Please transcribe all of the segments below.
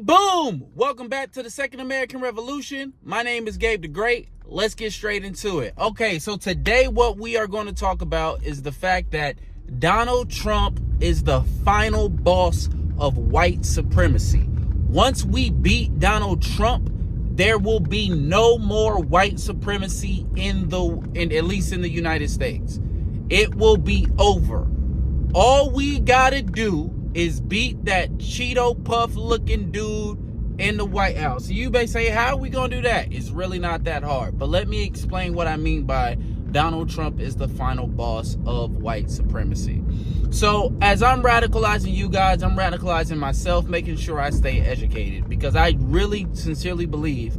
Boom! Welcome back to the Second American Revolution. My name is Gabe the Great. Let's get straight into it. Okay, so today what we are going to talk about is the fact that Donald Trump is the final boss of white supremacy. Once we beat Donald Trump, there will be no more white supremacy at least in the United States. It will be over. All we gotta do is beat that Cheeto Puff looking dude in the White House. You may say, how are we gonna do that? It's really not that hard. But let me explain what I mean by Donald Trump is the final boss of white supremacy. So as I'm radicalizing you guys, I'm radicalizing myself, making sure I stay educated, because I really sincerely believe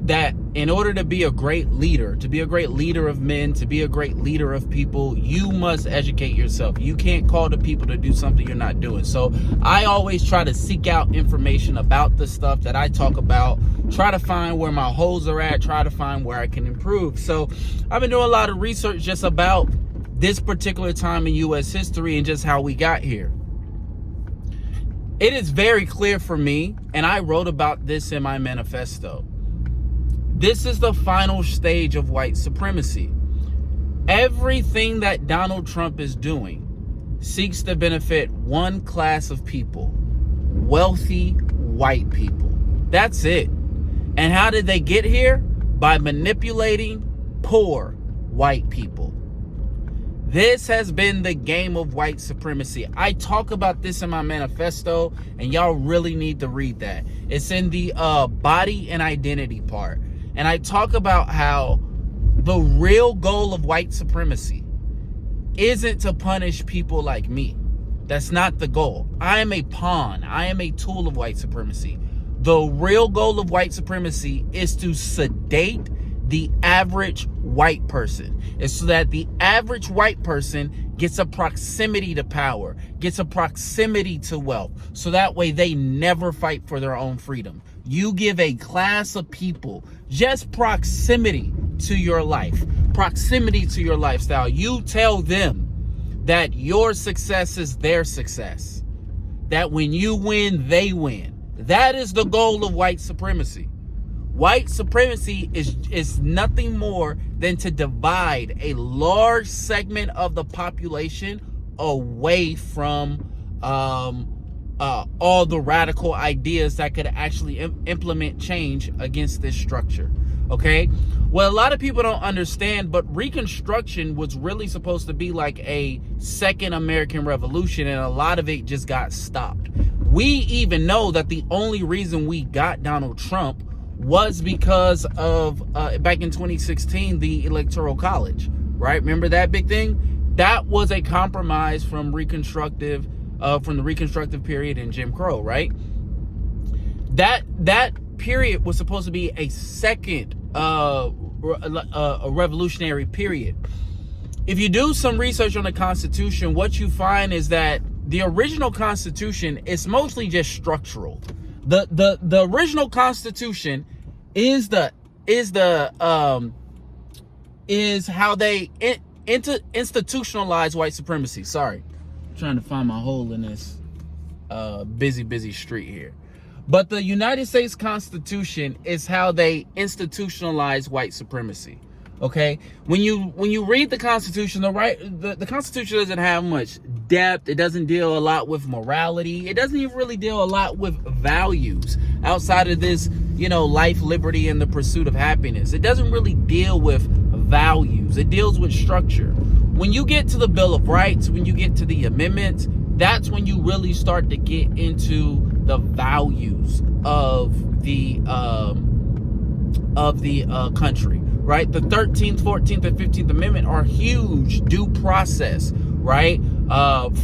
that in order to be a great leader, to be a great leader of men, to be a great leader of people, you must educate yourself. You can't call the people to do something you're not doing. So I always try to seek out information about the stuff that I talk about, try to find where my holes are at, try to find where I can improve. So I've been doing a lot of research just about this particular time in U.S. history and just how we got here. It is very clear for me, and I wrote about this in my manifesto. This is the final stage of white supremacy. Everything that Donald Trump is doing seeks to benefit one class of people, wealthy white people. That's it. And how did they get here? By manipulating poor white people. This has been the game of white supremacy. I talk about this in my manifesto, and y'all really need to read that. It's in the body and identity part. And I talk about how the real goal of white supremacy isn't to punish people like me. That's not the goal. I am a pawn. I am a tool of white supremacy. The real goal of white supremacy is to sedate the average white person. It's so that the average white person gets a proximity to power, gets a proximity to wealth, so that way they never fight for their own freedom. You give a class of people just proximity to your life, proximity to your lifestyle. You tell them that your success is their success, that when you win, they win. That is the goal of white supremacy. White supremacy is nothing more than to divide a large segment of the population away from all the radical ideas that could actually implement change against this structure. Okay? Well, a lot of people don't understand, but Reconstruction was really supposed to be like a second American Revolution, and a lot of it just got stopped. We even know that the only reason we got Donald Trump was because of back in 2016, the Electoral College, right? Remember that big thing? That was a compromise from the Reconstructive period in Jim Crow, right? That period was supposed to be a second a revolutionary period. If you do some research on the Constitution, what you find is that the original Constitution is mostly just structural. The original Constitution is how they institutionalize white supremacy. Sorry, I'm trying to find my hole in this busy street here. But the United States Constitution is how they institutionalize white supremacy. Okay, when you read the Constitution, the Constitution doesn't have much depth. It doesn't deal a lot with morality. It doesn't even really deal a lot with values outside of this, life, liberty, and the pursuit of happiness. It doesn't really deal with values. It deals with structure. When you get to the Bill of Rights, when you get to the amendments, that's when you really start to get into the values of the country. Right? The 13th, 14th, and 15th Amendment are huge. Due process, right?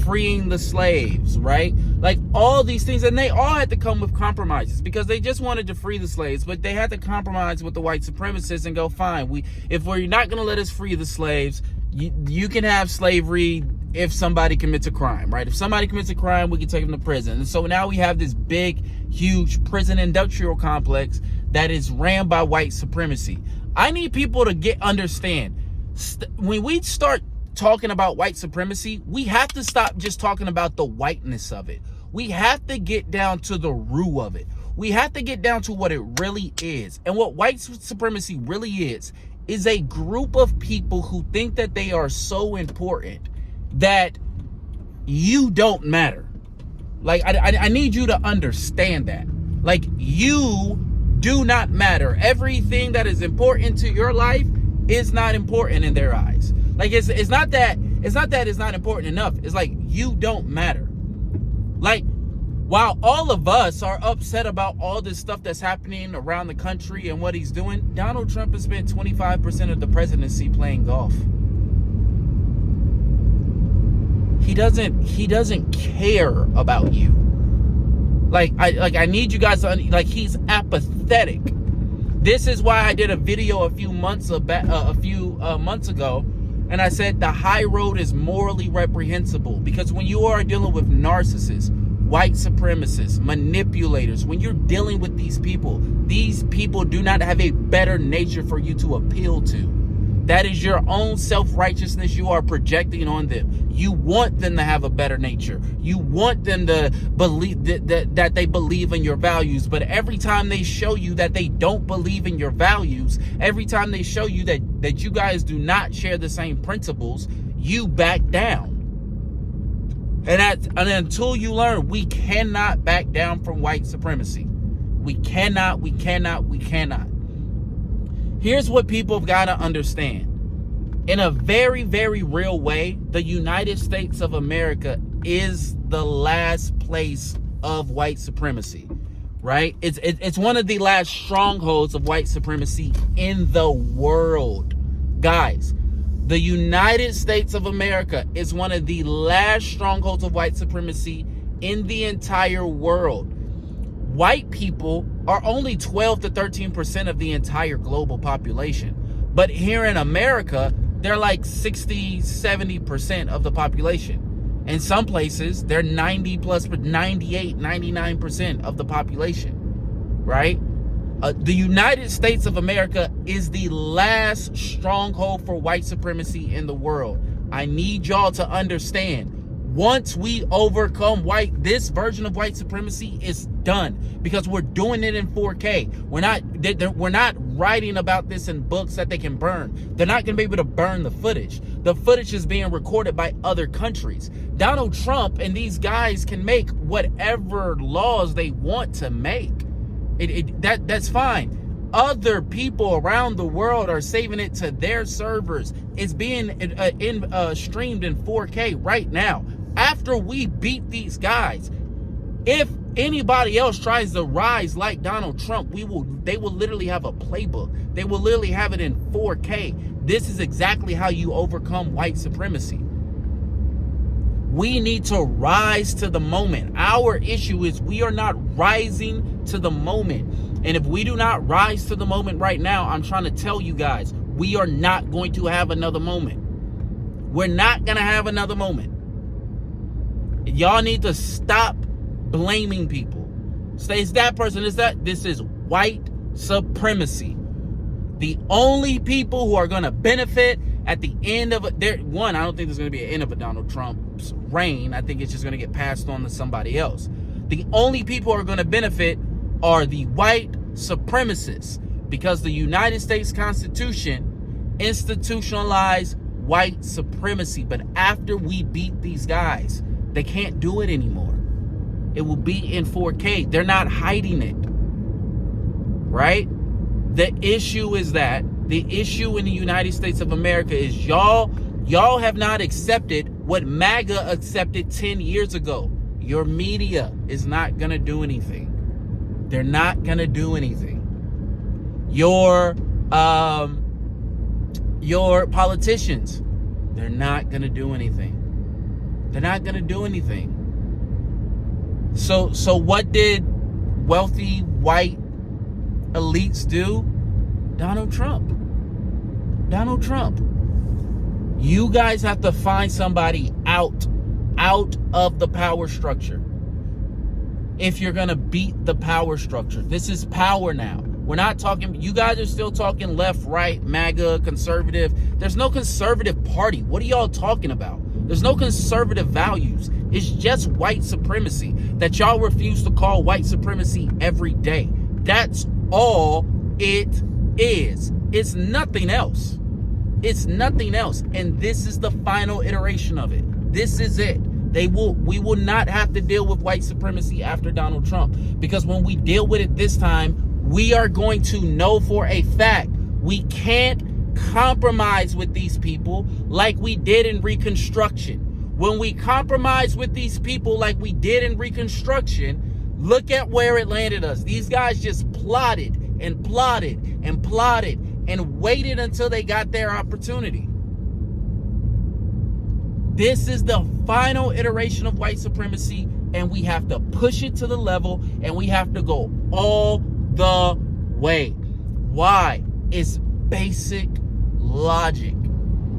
Freeing the slaves, right? Like all these things, and they all had to come with compromises, because they just wanted to free the slaves, but they had to compromise with the white supremacists and go, fine, if we're not going to let us free the slaves, you can have slavery if somebody commits a crime, right? If somebody commits a crime, we can take them to prison. And so now we have this big, huge prison industrial complex that is ran by white supremacy. I need people to understand, when we start talking about white supremacy, we have to stop just talking about the whiteness of it. We have to get down to the root of it. We have to get down to what it really is. And what white supremacy really is a group of people who think that they are so important that you don't matter. Like, I need you to understand that. Like, you do not matter. Everything that is important to your life is not important in their eyes. Like, it's not that it's not important enough. It's like, you don't matter. Like, while all of us are upset about all this stuff that's happening around the country and what he's doing, Donald Trump has spent 25% of the presidency playing golf. He doesn't care about you. I need you guys to, he's apathetic. This is why I did a video a few months ago, and I said the high road is morally reprehensible, because when you are dealing with narcissists, white supremacists, manipulators, when you're dealing with these people do not have a better nature for you to appeal to. That is your own self-righteousness you are projecting on them. You want them to have a better nature. You want them to believe that they believe in your values. But every time they show you that they don't believe in your values, every time they show you that you guys do not share the same principles, you back down. And until you learn, we cannot back down from white supremacy. We cannot. Here's what people have got to understand. In a very, very real way, the United States of America is the last place of white supremacy, right? It's one of the last strongholds of white supremacy in the world. Guys, the United States of America is one of the last strongholds of white supremacy in the entire world. White people are only 12 to 13% of the entire global population. But here in America, they're like 60, 70% of the population. In some places, they're 90 plus, 98, 99% of the population, right? The United States of America is the last stronghold for white supremacy in the world. I need y'all to understand. Once we overcome this version of white supremacy is done, because we're doing it in 4K. We're not writing about this in books that they can burn. They're not going to be able to burn the footage. The footage is being recorded by other countries. Donald Trump and these guys can make whatever laws they want to make. That's fine. Other people around the world are saving it to their servers. It's being streamed in 4K right now. After we beat these guys, if anybody else tries to rise like Donald Trump, they will literally have a playbook. They will literally have it in 4K. This is exactly how you overcome white supremacy. We need to rise to the moment. Our issue is we are not rising to the moment. And if we do not rise to the moment right now, I'm trying to tell you guys, we are not going to have another moment. We're not going to have another moment. Y'all need to stop blaming people. Say it's that person, it's that. This is white supremacy. The only people who are going to benefit at the end of it, I don't think there's going to be an end of a Donald Trump's reign. I think it's just going to get passed on to somebody else. The only people who are going to benefit are the white supremacists, because the United States Constitution institutionalized white supremacy. But after we beat these guys, they can't do it anymore. It will be in 4K. They're not hiding it, right? The issue is that the issue in the United States of America is y'all have not accepted what MAGA accepted 10 years ago. Your media is not going to do anything. They're not going to do anything. Your politicians, they're not going to do anything. They're not going to do anything. So what did wealthy white elites do? Donald Trump. You guys have to find somebody out of the power structure if you're going to beat the power structure. This is power now. We're not talking, you guys are still talking left, right, MAGA, conservative. There's no conservative party. What are y'all talking about? There's no conservative values. It's just white supremacy that y'all refuse to call white supremacy every day. That's all it is. It's nothing else. It's nothing else. And this is the final iteration of it. This is it. We will not have to deal with white supremacy after Donald Trump, because when we deal with it this time, we are going to know for a fact we can't compromise with these people like we did in Reconstruction. When we compromise with these people like we did in Reconstruction, look at where it landed us. These guys just plotted and plotted and plotted and waited until they got their opportunity. This is the final iteration of white supremacy, and we have to push it to the level, and we have to go all the way. Why? It's basic logic.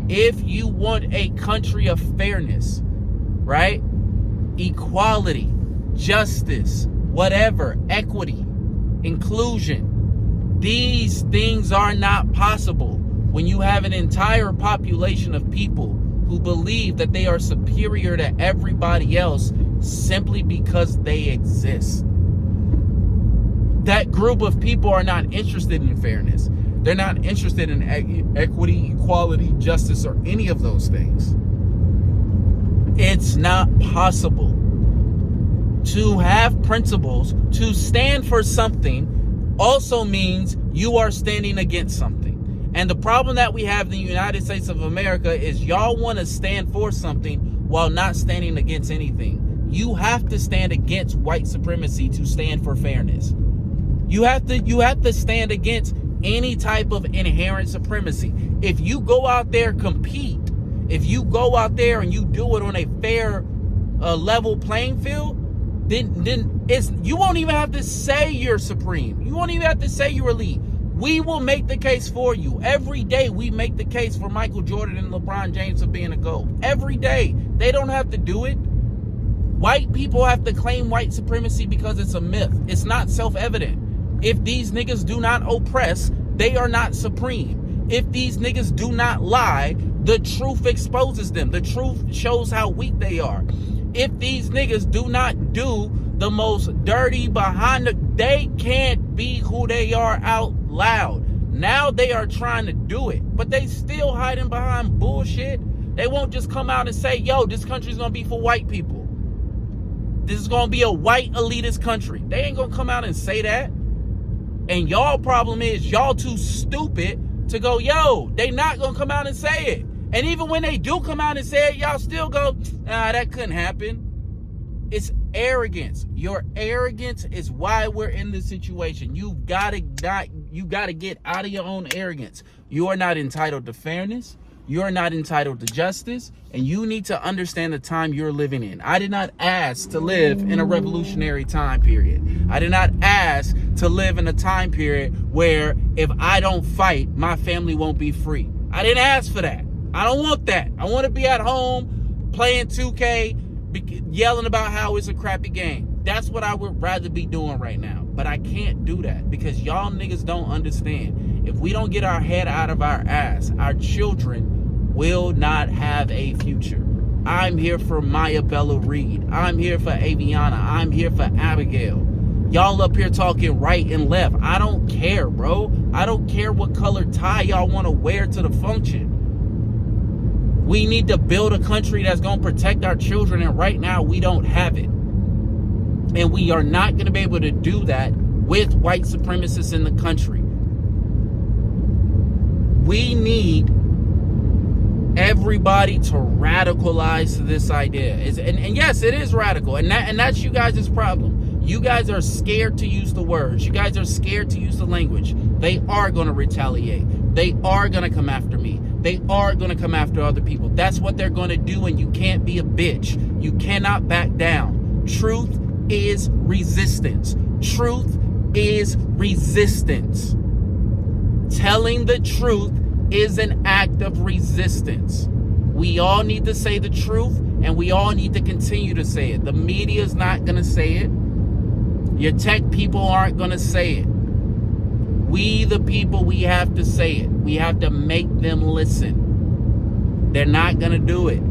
If you want a country of fairness, right? Equality, justice, whatever, equity, inclusion, these things are not possible when you have an entire population of people who believe that they are superior to everybody else simply because they exist. That group of people are not interested in fairness. They're not interested in equity, equality, justice, or any of those things. It's not possible to have principles. To stand for something also means you are standing against something. And the problem that we have in the United States of America is y'all want to stand for something while not standing against anything. You have to stand against white supremacy to stand for fairness. You have to stand against any type of inherent supremacy. If you go out there, compete, if you go out there and you do it on a fair, level playing field, then you won't even have to say you're supreme. You won't even have to say you're elite. We will make the case for you. Every day we make the case for Michael Jordan and LeBron James of being a GOAT. Every day. They don't have to do it. White people have to claim white supremacy because it's a myth. It's not self-evident. If these niggas do not oppress, they are not supreme. If these niggas do not lie, the truth exposes them. The truth shows how weak they are. If these niggas do not do the most dirty they can't be who they are out loud. Now they are trying to do it, but they still hiding behind bullshit. They won't just come out and say, yo, this country's gonna be for white people. This is gonna be a white elitist country. They ain't gonna come out and say that. And y'all problem is y'all too stupid to go, yo, they not gonna come out and say it. And even when they do come out and say it, y'all still go, that couldn't happen. It's arrogance. Your arrogance is why we're in this situation. You gotta get out of your own arrogance. You are not entitled to fairness. You are not entitled to justice. And you need to understand the time you're living in. I did not ask to live in a revolutionary time period. I did not ask to live in a time period where if I don't fight, my family won't be free. I didn't ask for that. I don't want that. I want to be at home playing 2K, yelling about how it's a crappy game. That's what I would rather be doing right now. But I can't do that because y'all niggas don't understand. If we don't get our head out of our ass, our children will not have a future. I'm here for Maya Bella Reed. I'm here for Aviana. I'm here for Abigail. Y'all up here talking right and left. I don't care, bro. I don't care what color tie y'all want to wear to the function. We need to build a country that's going to protect our children, and right now we don't have it. And we are not going to be able to do that with white supremacists in the country. We need everybody to radicalize this idea. And yes, it is radical. And that's you guys' problem. You guys are scared to use the words. You guys are scared to use the language. They are going to retaliate. They are going to come after me. They are going to come after other people. That's what they're going to do, and you can't be a bitch. You cannot back down. Truth is resistance. Truth is resistance. Telling the truth is an act of resistance. We all need to say the truth, and we all need to continue to say it. The media is not going to say it. Your tech people aren't going to say it. We, the people, we have to say it. We have to make them listen. They're not going to do it.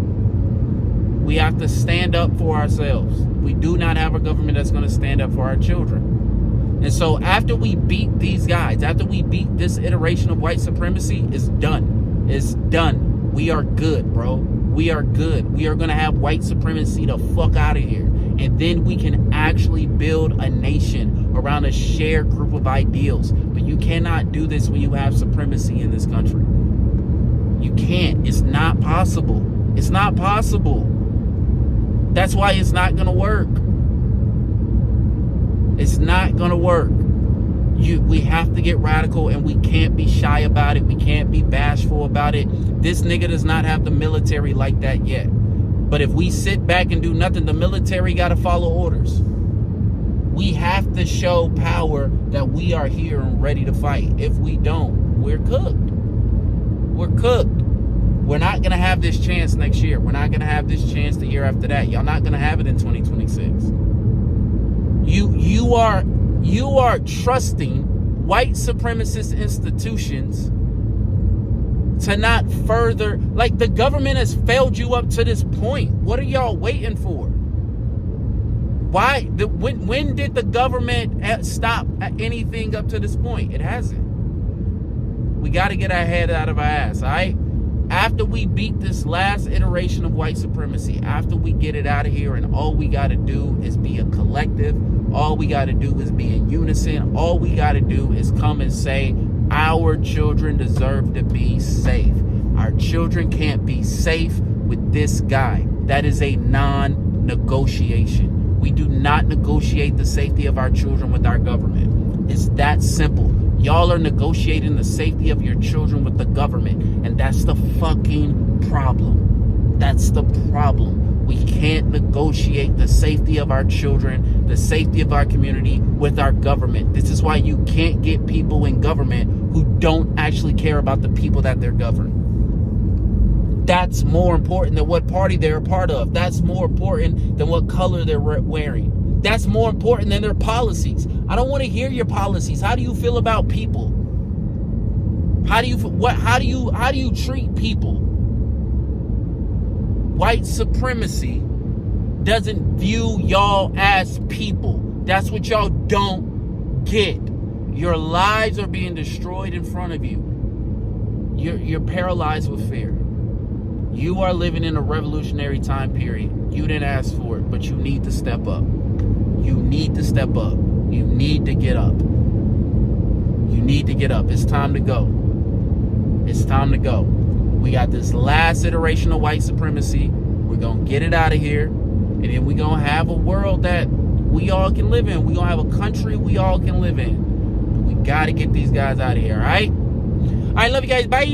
We have to stand up for ourselves. We do not have a government that's going to stand up for our children. And so after we beat these guys, after we beat this iteration of white supremacy, it's done. It's done. We are good, bro. We are good. We are going to have white supremacy the fuck out of here. And then we can actually build a nation around a shared group of ideals. But you cannot do this when you have supremacy in this country. You can't. It's not possible. It's not possible. That's why it's not going to work. It's not going to work. We have to get radical, and we can't be shy about it. We can't be bashful about it. This nigga does not have the military like that yet. But if we sit back and do nothing, the military got to follow orders. We have to show power that we are here and ready to fight. If we don't, we're cooked. We're cooked. We're not going to have this chance next year. We're not going to have this chance the year after that. Y'all not going to have it in 2026. You are trusting white supremacist institutions to not further, like, the government has failed you up to this point. What are y'all waiting for? When did the government stop at anything up to this point? It hasn't. We got to get our head out of our ass, all right? After we beat this last iteration of white supremacy, after we get it out of here, and all we got to do is be a collective, all we got to do is be in unison, all we got to do is come and say, our children deserve to be safe. Our children can't be safe with this guy. That is a non-negotiation. We do not negotiate the safety of our children with our government. It's that simple. Y'all are negotiating the safety of your children with the government, and that's the fucking problem. That's the problem. We can't negotiate the safety of our children, the safety of our community with our government. This is why you can't get people in government who don't actually care about the people that they're governing. That's more important than what party they're a part of. That's more important than what color they're wearing. That's more important than their policies. I don't want to hear your policies. How do you feel about people? How do you treat people? White supremacy doesn't view y'all as people. That's what y'all don't get. Your lives are being destroyed in front of you. You're paralyzed with fear. You are living in a revolutionary time period. You didn't ask for it, but you need to step up. You need to step up. You need to get up. You need to get up. It's time to go. It's time to go. We got this last iteration of white supremacy. We're going to get it out of here. And then we're going to have a world that we all can live in. We're going to have a country we all can live in. But we got to get these guys out of here, all right? All right, love you guys. Bye.